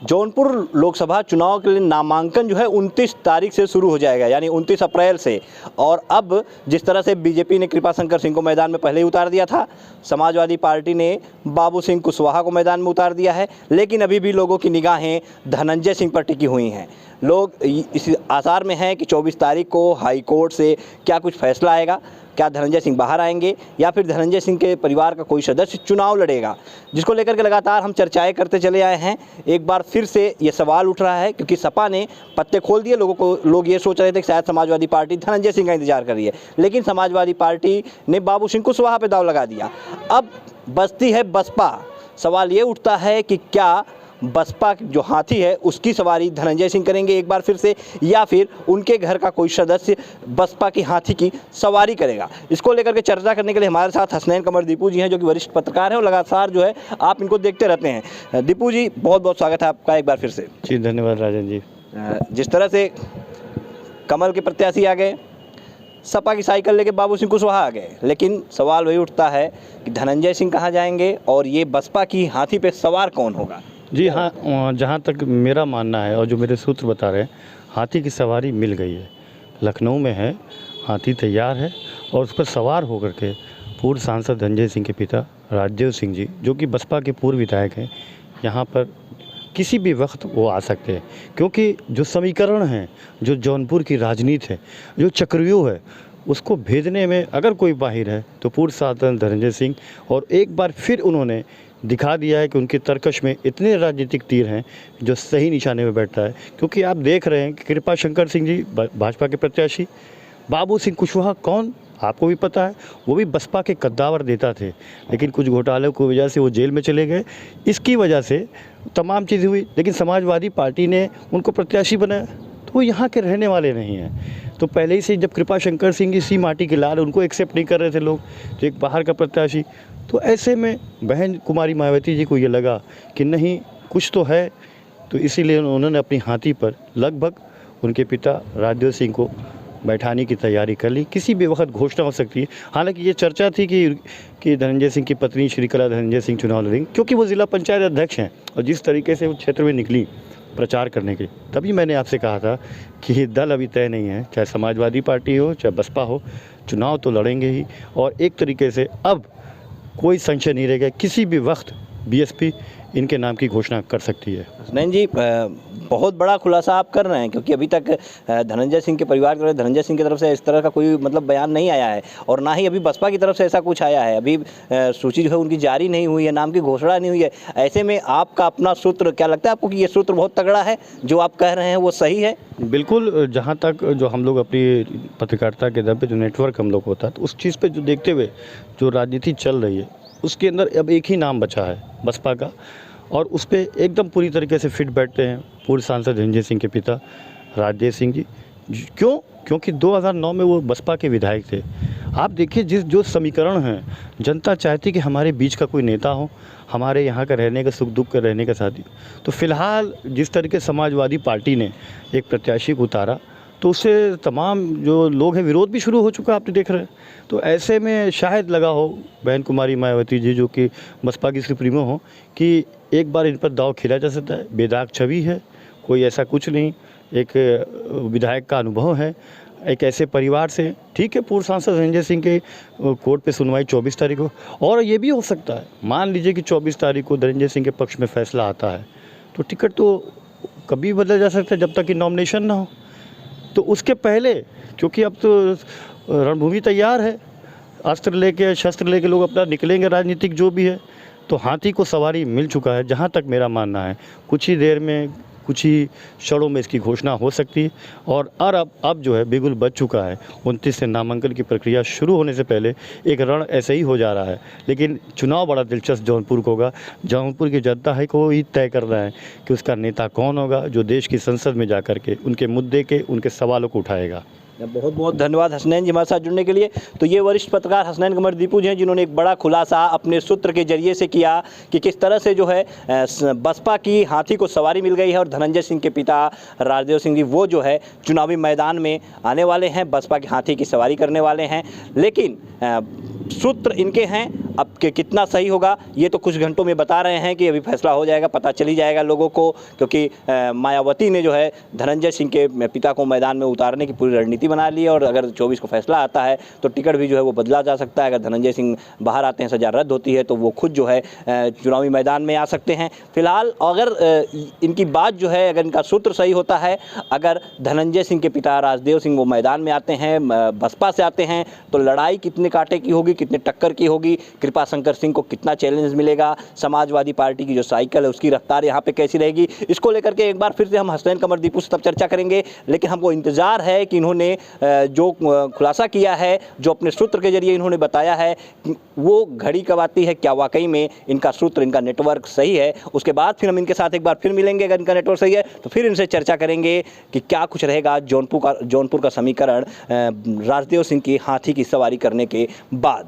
जौनपुर लोकसभा चुनाव के लिए नामांकन जो है 29 तारीख से शुरू हो जाएगा, यानी 29 अप्रैल से। और अब जिस तरह से बीजेपी ने कृपाशंकर सिंह को मैदान में पहले ही उतार दिया था, समाजवादी पार्टी ने बाबू सिंह कुशवाहा को मैदान में उतार दिया है, लेकिन अभी भी लोगों की निगाहें धनंजय सिंह पर टिकी हुई हैं। लोग इस आसार में हैं कि 24 तारीख को हाई कोर्ट से क्या कुछ फैसला आएगा, क्या धनंजय सिंह बाहर आएंगे या फिर धनंजय सिंह के परिवार का कोई सदस्य चुनाव लड़ेगा, जिसको लेकर के लगातार हम चर्चाएं करते चले आए हैं। एक बार फिर से ये सवाल उठ रहा है क्योंकि सपा ने पत्ते खोल दिए लोगों को। लोग ये सोच रहे थे कि शायद समाजवादी पार्टी धनंजय सिंह का इंतजार कर रही है, लेकिन समाजवादी पार्टी ने बाबू सिंह कुशवाहा पे दाव लगा दिया। अब बचती है बसपा। सवाल ये उठता है कि क्या बसपा जो हाथी है उसकी सवारी धनंजय सिंह करेंगे एक बार फिर से, या फिर उनके घर का कोई सदस्य बसपा की हाथी की सवारी करेगा। इसको लेकर के चर्चा करने के लिए हमारे साथ हसनैन कमर दीपू जी हैं, जो कि वरिष्ठ पत्रकार हैं और लगातार जो है आप इनको देखते रहते हैं। दीपू जी, बहुत बहुत स्वागत है आपका एक बार फिर से। जी धन्यवाद राजन जी। जिस तरह से कमल के प्रत्याशी आ गए, सपा की साइकिल लेके बाबू सिंह कुशवाहा आ गए, लेकिन सवाल वही उठता है कि धनंजय सिंह कहाँ जाएंगे और ये बसपा की हाथी पे सवार कौन होगा। जी हाँ, जहाँ तक मेरा मानना है और जो मेरे सूत्र बता रहे हैं, हाथी की सवारी मिल गई है, लखनऊ में है, हाथी तैयार है और उस पर सवार होकर के पूर्व सांसद धनंजय सिंह के पिता राजदेव सिंह जी, जो कि बसपा के पूर्व विधायक हैं, यहाँ पर किसी भी वक्त वो आ सकते हैं। क्योंकि जो समीकरण हैं, जो जौनपुर की राजनीति है, जो चक्रव्यूह है, उसको भेदने में अगर कोई माहिर है तो पूर्व सांसद धनंजय सिंह। और एक बार फिर उन्होंने दिखा दिया है कि उनके तर्कश में इतने राजनीतिक तीर हैं जो सही निशाने में बैठता है। क्योंकि आप देख रहे हैं कि कृपाशंकर सिंह जी भाजपा के प्रत्याशी, बाबू सिंह कुशवाहा कौन आपको भी पता है, वो भी बसपा के कद्दावर नेता थे, लेकिन कुछ घोटालों की वजह से वो जेल में चले गए। इसकी वजह से तमाम चीज़ें हुई, लेकिन समाजवादी पार्टी ने उनको प्रत्याशी बनाया, तो वो यहाँ के रहने वाले नहीं हैं। तो पहले ही से जब कृपाशंकर सिंह इसी माटी के लाल, उनको एक्सेप्ट नहीं कर रहे थे लोग, तो एक बाहर का प्रत्याशी। तो ऐसे में बहन कुमारी मायावती जी को ये लगा कि नहीं कुछ तो है, तो इसीलिए उन्होंने अपनी हाथी पर लगभग उनके पिता राजदेव सिंह को बैठाने की तैयारी कर ली। किसी भी वक्त घोषणा हो सकती है। हालांकि ये चर्चा थी कि धनंजय सिंह की पत्नी श्रीकला धनंजय सिंह चुनाव लड़ेंगी, क्योंकि वो ज़िला पंचायत अध्यक्ष हैं और जिस तरीके से वो क्षेत्र में निकली प्रचार करने के, तभी मैंने आपसे कहा था कि ये दल अभी तय नहीं है, चाहे समाजवादी पार्टी हो चाहे बसपा हो, चुनाव तो लड़ेंगे ही। और एक तरीके से अब कोई संशय नहीं रहेगा, किसी भी वक्त बीएसपी इनके नाम की घोषणा कर सकती है। हसनैन जी, बहुत बड़ा खुलासा आप कर रहे हैं, क्योंकि अभी तक धनंजय सिंह के परिवार की, धनंजय सिंह की तरफ से इस तरह का कोई मतलब बयान नहीं आया है और ना ही अभी बसपा की तरफ से ऐसा कुछ आया है। अभी सूची जो है उनकी जारी नहीं हुई है, नाम की घोषणा नहीं हुई है। ऐसे में आपका अपना सूत्र, क्या लगता है आपको कि ये सूत्र बहुत तगड़ा है, जो आप कह रहे हैं वो सही है? बिल्कुल, जहाँ तक जो हम लोग अपनी पत्रकारिता के दम पे जो नेटवर्क हम लोग होता है, तो उस चीज़ पे जो देखते हुए जो राजनीति चल रही है, उसके अंदर अब एक ही नाम बचा है बसपा का, और उस पर एकदम पूरी तरीके से फिट बैठते हैं पूर्व सांसद धनंजय सिंह के पिता राजदेव सिंह जी। क्यों? क्योंकि 2009 में वो बसपा के विधायक थे। आप देखिए जो समीकरण हैं, जनता चाहती कि हमारे बीच का कोई नेता हो, हमारे यहाँ का रहने का, सुख दुख का रहने का साथी। तो फिलहाल जिस तरीके समाजवादी पार्टी ने एक प्रत्याशी को उतारा, तो उससे तमाम जो लोग हैं, विरोध भी शुरू हो चुका, आपने देख रहे हैं। तो ऐसे में शायद लगा हो बहन कुमारी मायावती जी, जो कि बसपा की सुप्रीमो हो, कि एक बार इन पर दाव खेला जा सकता है। बेदाग छवि है, कोई ऐसा कुछ नहीं, एक विधायक का अनुभव है, एक ऐसे परिवार से, ठीक है। पूर्व सांसद धनंजय सिंह के कोर्ट पे सुनवाई 24 तारीख को, और ये भी हो सकता है, मान लीजिए कि 24 तारीख को धनंजय सिंह के पक्ष में फैसला आता है, तो टिकट तो कभी बदला जा सकता है जब तक कि नॉमिनेशन ना हो। तो उसके पहले, क्योंकि अब तो रणभूमि तैयार है, अस्त्र लेके, शस्त्र लेके लोग अपना निकलेंगे, राजनीतिक जो भी है, तो हाथी को सवारी मिल चुका है। जहाँ तक मेरा मानना है, कुछ ही देर में, कुछ ही क्षणों में इसकी घोषणा हो सकती है। और अब जो है बिल्कुल बच चुका है। 29 से नामांकन की प्रक्रिया शुरू होने से पहले एक रण ऐसे ही हो जा रहा है। लेकिन चुनाव बड़ा दिलचस्प जौनपुर को होगा। जौनपुर की जनता है को ही तय करना है कि उसका नेता कौन होगा, जो देश की संसद में जा कर के उनके मुद्दे के, उनके सवालों को उठाएगा। बहुत बहुत धन्यवाद हसनैन जी हमारे साथ जुड़ने के लिए। तो ये वरिष्ठ पत्रकार हसनैन कमर दीपू जी हैं, जिन्होंने एक बड़ा खुलासा अपने सूत्र के जरिए से किया कि किस तरह से जो है बसपा की हाथी को सवारी मिल गई है और धनंजय सिंह के पिता राजदेव सिंह जी वो जो है चुनावी मैदान में आने वाले हैं, बसपा की हाथी की सवारी करने वाले हैं। लेकिन सूत्र इनके हैं। अब के कितना सही होगा ये तो कुछ घंटों में बता रहे हैं कि अभी फैसला हो जाएगा, पता चली जाएगा लोगों को, क्योंकि मायावती ने जो है धनंजय सिंह के पिता को मैदान में उतारने की पूरी रणनीति बना ली है और अगर 24 को फैसला आता है तो टिकट भी जो है वो बदला जा सकता है। अगर धनंजय सिंह बाहर आते हैं, सजा रद्द होती है, तो वो खुद जो है चुनावी मैदान में आ सकते हैं। फिलहाल अगर इनकी बात जो है, अगर इनका सूत्र सही होता है, अगर धनंजय सिंह के पिता राजदेव सिंह वो मैदान में आते हैं, बसपा से आते हैं, तो लड़ाई कितने कांटे की होगी, कितने टक्कर की होगी, कृपाशंकर सिंह को कितना चैलेंज मिलेगा, समाजवादी पार्टी की जो साइकिल है उसकी रफ्तार यहाँ पे कैसी रहेगी, इसको लेकर के एक बार फिर से हम हसनैन कमरदीपू से तब चर्चा करेंगे। लेकिन हमको इंतजार है कि इन्होंने जो खुलासा किया है, जो अपने सूत्र के जरिए इन्होंने बताया है, वो घड़ी कब आती है, क्या वाकई में इनका सूत्र, इनका नेटवर्क सही है। उसके बाद फिर हम इनके साथ एक बार फिर मिलेंगे। अगर इनका नेटवर्क सही है तो फिर इनसे चर्चा करेंगे कि क्या कुछ रहेगा जौनपुर का समीकरण राजदेव सिंह की हाथी की सवारी करने के बाद।